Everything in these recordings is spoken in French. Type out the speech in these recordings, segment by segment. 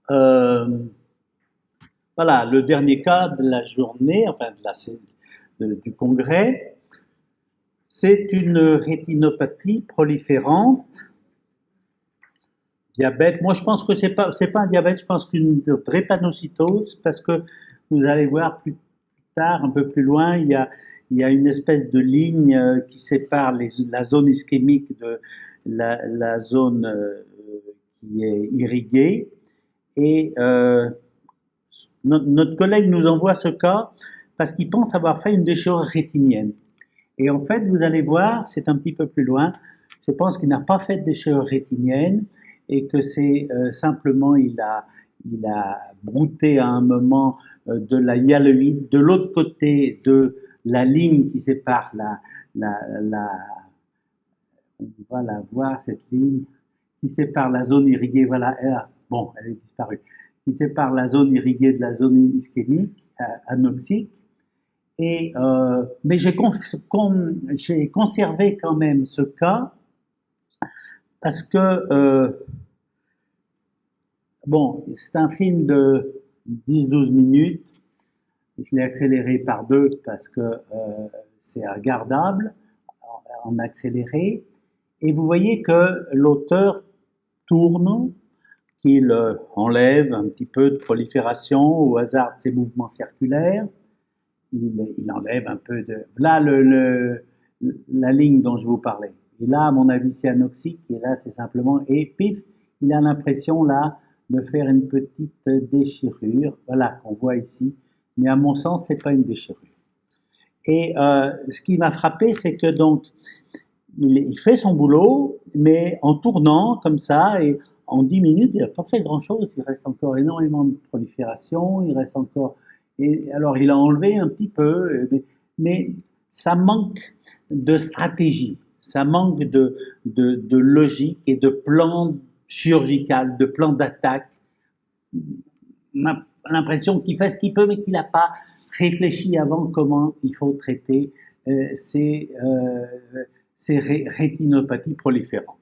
voilà, le dernier cas de la journée, enfin du congrès, c'est une rétinopathie proliférante, diabète. Moi, je pense que c'est pas un diabète, je pense qu'une drépanocytose, parce que vous allez voir plus tard, un peu plus loin, il y a une espèce de ligne qui sépare la zone ischémique de la zone qui est irriguée. Et notre collègue nous envoie ce cas parce qu'il pense avoir fait une déchirure rétinienne. Et en fait, vous allez voir, c'est un petit peu plus loin, je pense qu'il n'a pas fait de déchirure rétinienne et que c'est simplement, il a brouté à un moment de la hyaloïde de l'autre côté de la ligne qui sépare on va la voir, cette ligne, qui sépare la zone irriguée, voilà, bon, elle est disparue, qui sépare la zone irriguée de la zone ischémique, anoxique. Mais j'ai conservé quand même ce cas parce que, bon, c'est un film de 10-12 minutes. Je l'ai accéléré par 2 parce que c'est regardable en accéléré. Et vous voyez que l'auteur tourne, qu'il enlève un petit peu de prolifération au hasard de ses mouvements circulaires. Il enlève un peu de... Là, la ligne dont je vous parlais. Et là, à mon avis, c'est anoxique. Et là, c'est simplement... Et pif, il a l'impression, là, de faire une petite déchirure. Voilà, qu'on voit ici. Mais à mon sens, c'est pas une déchirure. Et ce qui m'a frappé, c'est que donc, il fait son boulot, mais en tournant comme ça, et en 10 minutes, il n'a pas fait grand-chose. Il reste encore énormément de prolifération, il reste encore... Et alors, il a enlevé un petit peu, mais ça manque de stratégie, ça manque de logique et de plan chirurgical, de plan d'attaque. On a l'impression qu'il fait ce qu'il peut, mais qu'il n'a pas réfléchi avant comment il faut traiter ces rétinopathies proliférantes.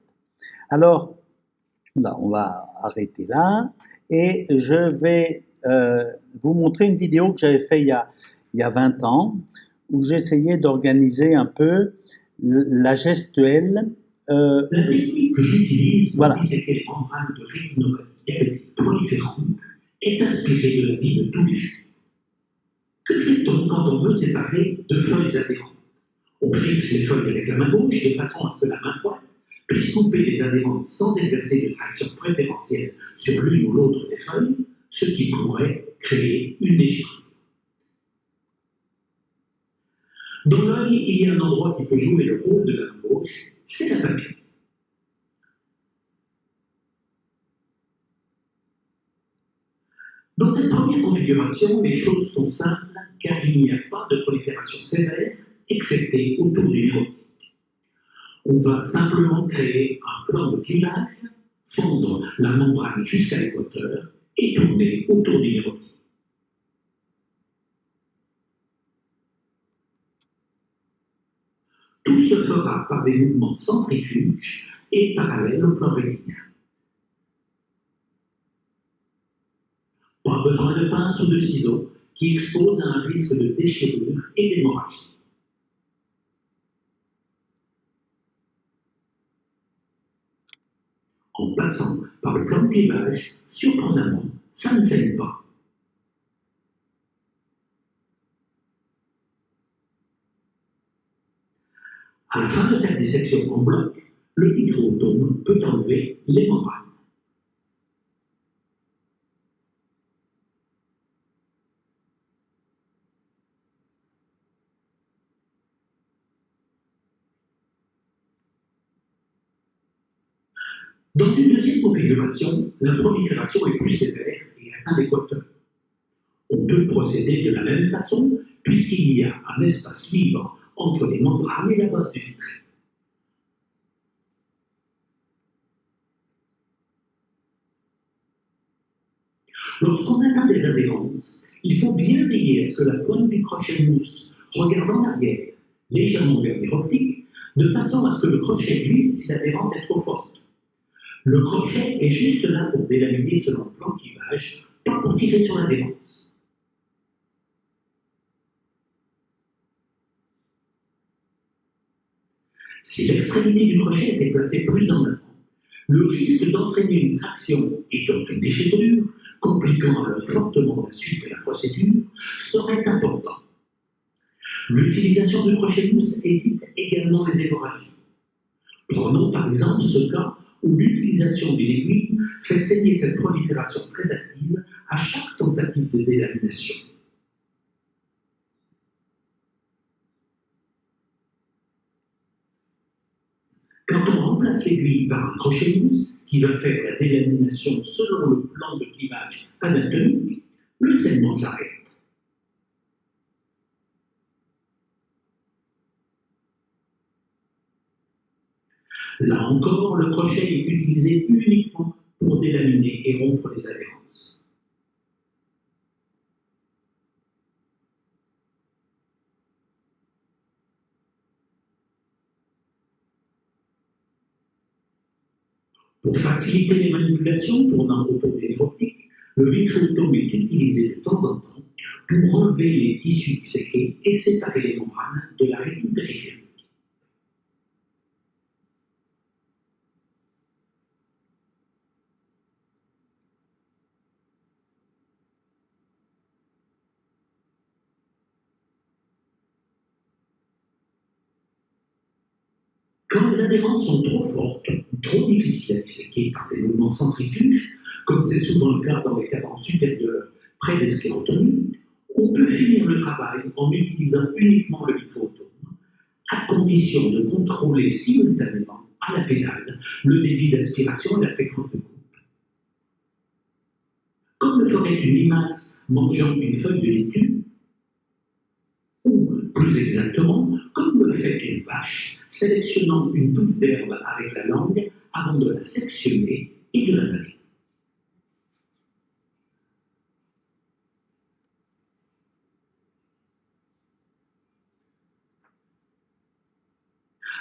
Alors, là, on va arrêter là, et je vais vous montrer une vidéo que j'avais faite il y a 20 ans, où j'essayais d'organiser un peu la gestuelle. La technique que j'utilise pour disséquer les membranes de rétinopathie proliférante est inspirée de la vie de tous les jours. Que fait-on quand on veut séparer deux feuilles adhérentes? On fixe les feuilles avec la main gauche de façon à ce que la main droite puisse couper les adhérentes sans exercer de traction préférentielle sur l'une ou l'autre des feuilles, ce qui pourrait créer une déchirure. Dans l'œil, il y a un endroit qui peut jouer le rôle de la main gauche, c'est la papille. Dans cette première configuration, les choses sont simples car il n'y a pas de prolifération sévère, excepté autour du neurotique. On va simplement créer un plan de clivage, fendre la membrane jusqu'à l'équateur et tourner autour du neurotique. Tout se fera par des mouvements centrifuges et parallèles au plan rétinien. Pas besoin de pince ou de ciseaux qui exposent à un risque de déchirure et d'hémorragie. En passant par le plan de clivage, surprenamment, ça ne saigne pas. À la fin de cette dissection en bloc, le hydrotome peut enlever les membranes. Dans une deuxième configuration, la prolifération est plus sévère et atteint l'équateur. On peut procéder de la même façon, puisqu'il y a un espace libre entre les membranes et la base du vitré. Lorsqu'on atteint des adhérences, il faut bien veiller à ce que la pointe du crochet mousse regarde en arrière, légèrement vers l'optique, de façon à ce que le crochet glisse si l'adhérence est trop forte. Le crochet est juste là pour délaminer selon le plan qui va. l'image, pas pour tirer sur la défense. Si l'extrémité du crochet était placée plus en avant, le risque d'entraîner une traction et donc une déchirure, compliquant alors fortement la suite de la procédure, serait important. L'utilisation du crochet mousse évite également les hémorragies. Prenons par exemple ce cas où l'utilisation d'une aiguille fait saigner cette prolifération très active à chaque tentative de délamination. Quand on remplace l'aiguille par un crochet mousse qui va faire la délamination selon le plan de clivage anatomique, le saignement s'arrête. Là encore, le crochet est utilisé uniquement pour délaminer et rompre les adhérences. Pour faciliter les manipulations tournant autour des nerfs optiques, le vitréotome est utilisé de temps en temps pour enlever les tissus disséqués et séparer les membranes de la rétine périphérique. Quand les adhérences sont trop fortes ou trop difficiles à disséquer par des mouvements centrifuges, comme c'est souvent le cas dans les cadences supérieures près des sclérotomies, on peut finir le travail en utilisant uniquement le vitréotome, à condition de contrôler simultanément à la pédale le débit d'aspiration et la fréquence de coupe. Comme le ferait une limace mangeant une feuille de laitue, ou plus exactement, comme le fait une vache sélectionnant une touffe d'herbe avec la langue avant de la sectionner et de l'avaler.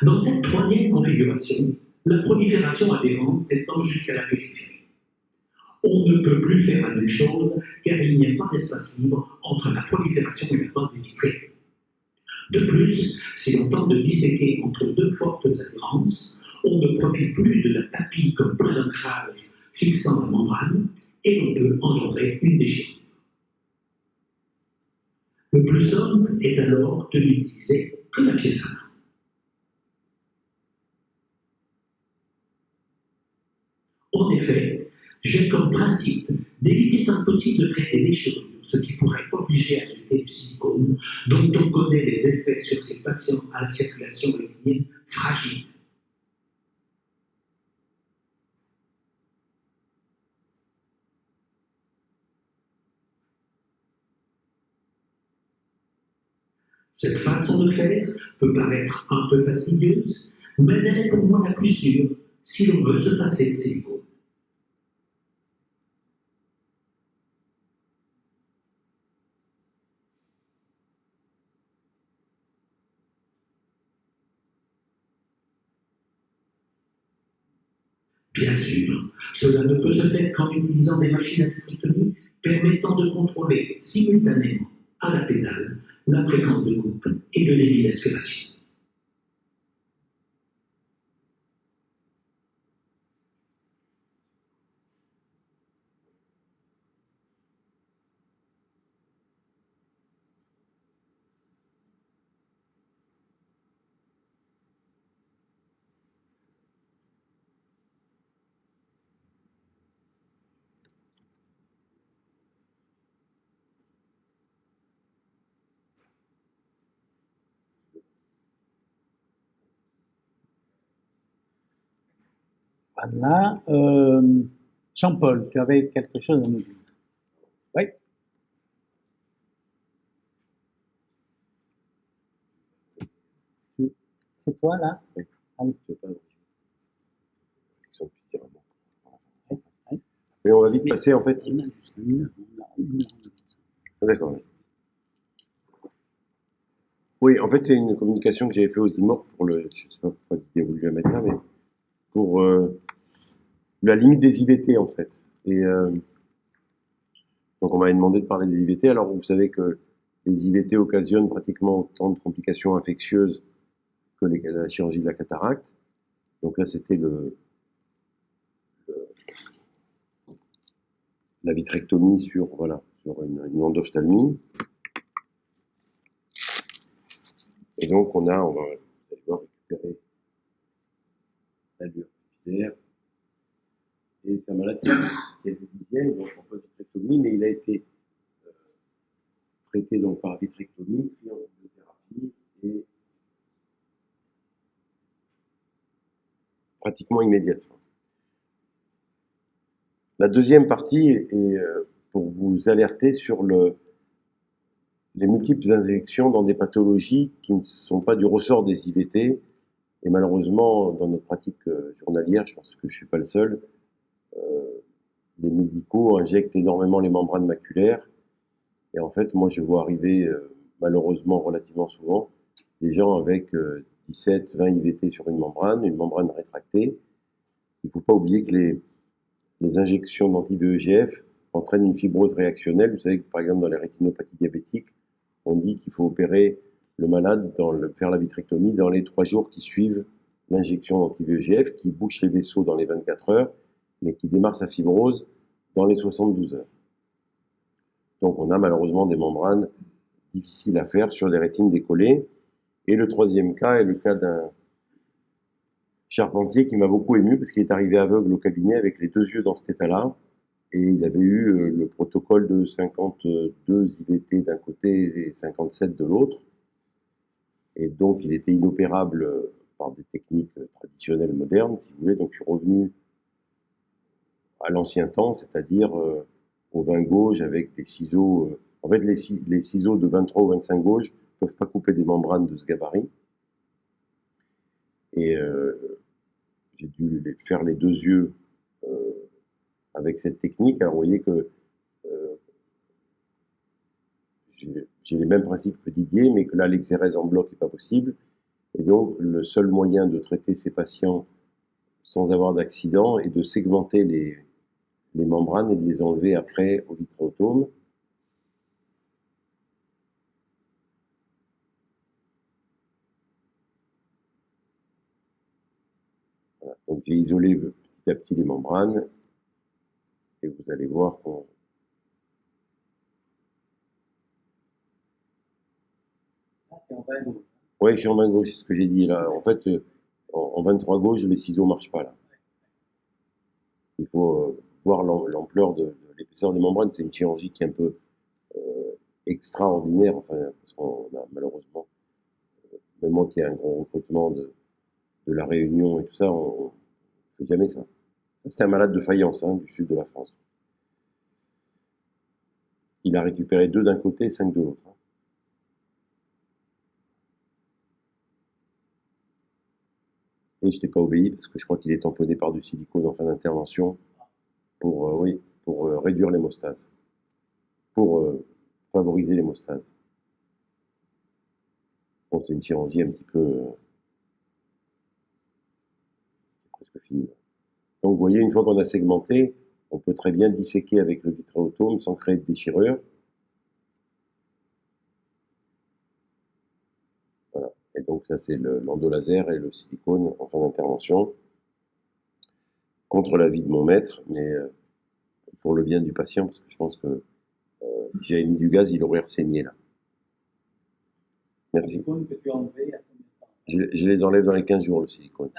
Dans cette troisième configuration, la prolifération adhérente s'étend jusqu'à la périphérie. On ne peut plus faire la même chose car il n'y a pas d'espace libre entre la prolifération et la base du vitré. De plus, si l'on tente de disséquer entre deux fortes adhérences, on ne profite plus de la papille comme point d'ancrage fixant la membrane et l'on peut engendrer une déchirure. Le plus simple est alors de n'utiliser que la pièce à main. En effet, j'ai comme principe d'éviter tant possible de créer des déchirures, ce qui pourrait obliger à jeter du silicone, dont on connaît les effets sur ces patients à la circulation rétinienne fragile. Cette façon de faire peut paraître un peu fastidieuse, mais elle est pour moi la plus sûre si l'on veut se passer de silicone. Bien sûr, cela ne peut se faire qu'en utilisant des machines à vitrectomie permettant de contrôler simultanément à la pédale la fréquence de coupe et le débit d'aspiration. Voilà. Jean-Paul, tu avais quelque chose à nous dire? Oui. C'est toi là? Oui. Ah oui. Mais on va vite passer en fait. Ah, d'accord. Oui, en fait, c'est une communication que j'avais fait aux IMOR pour le. Je sais pas pourquoi Didier a voulu la mettre là, mais pour la limite des IVT en fait. Et Donc on m'avait demandé de parler des IVT. Alors vous savez que les IVT occasionnent pratiquement autant de complications infectieuses que la chirurgie de la cataracte. Donc là c'était la vitrectomie sur une endophtalmie. Et donc on va vous allez voir, récupérer l'allure capillaire. Et c'est un malade qui a des dixièmes, donc en post-vitrectomie, mais il a été traité donc par vitrectomie, puis en radiothérapie, et pratiquement immédiatement. La deuxième partie est pour vous alerter sur les multiples injections dans des pathologies qui ne sont pas du ressort des IVT. Et malheureusement, dans notre pratique journalière, je pense que je ne suis pas le seul, les médicaux injectent énormément les membranes maculaires. Et en fait, moi, je vois arriver, malheureusement, relativement souvent, des gens avec 17, 20 IVT sur une membrane rétractée. Il ne faut pas oublier que les injections d'anti-VEGF entraînent une fibrose réactionnelle. Vous savez que, par exemple, dans les rétinopathies diabétiques, on dit qu'il faut opérer le malade, faire la vitrectomie dans les 3 jours qui suivent l'injection d'anti-VEGF, qui bouche les vaisseaux dans les 24 heures, mais qui démarre sa fibrose dans les 72 heures. Donc on a malheureusement des membranes difficiles à faire sur des rétines décollées. Et le troisième cas est le cas d'un charpentier qui m'a beaucoup ému parce qu'il est arrivé aveugle au cabinet avec les 2 yeux dans cet état-là. Et il avait eu le protocole de 52 IVT d'un côté et 57 de l'autre. Et donc il était inopérable par des techniques traditionnelles modernes, si vous voulez. Donc je suis revenu à l'ancien temps, c'est-à-dire au 20 gauge avec des ciseaux. En fait, les ciseaux de 23 ou 25 gauge ne peuvent pas couper des membranes de ce gabarit. Et j'ai dû faire les 2 yeux avec cette technique. Alors vous voyez que j'ai les mêmes principes que Didier, mais que là l'exérèse en bloc n'est pas possible. Et donc le seul moyen de traiter ces patients sans avoir d'accident est de segmenter les membranes et de les enlever après au vitréotome. Voilà. Donc j'ai isolé petit à petit les membranes et vous allez voir qu'on... Oui, je suis en main gauche, c'est ce que j'ai dit là. En fait, en 23 gauche, les ciseaux ne marchent pas là. Il faut voir l'ampleur de l'épaisseur des membranes. C'est une chirurgie qui est un peu extraordinaire, enfin, parce qu'on a malheureusement, même moi qui ai un gros recrutement de la Réunion et tout ça, on ne fait jamais ça. Ça, c'était un malade de Fayence, du sud de la France. Il a récupéré 2 d'un côté et 5 de l'autre. Et je n'ai pas obéi parce que je crois qu'il est tamponné par du silicone en fin d'intervention pour réduire l'hémostase, pour favoriser l'hémostase. Bon, c'est une chirurgie un petit peu presque finie. Donc vous voyez, une fois qu'on a segmenté, on peut très bien disséquer avec le vitréotome sans créer de déchirure. Voilà. Et donc ça c'est l'endolaser et le silicone en fin d'intervention, contre l'avis de mon maître, mais pour le bien du patient, parce que je pense que si j'avais mis du gaz, il aurait ressaigné là. Merci. Je les enlève dans les 15 jours, le silicone.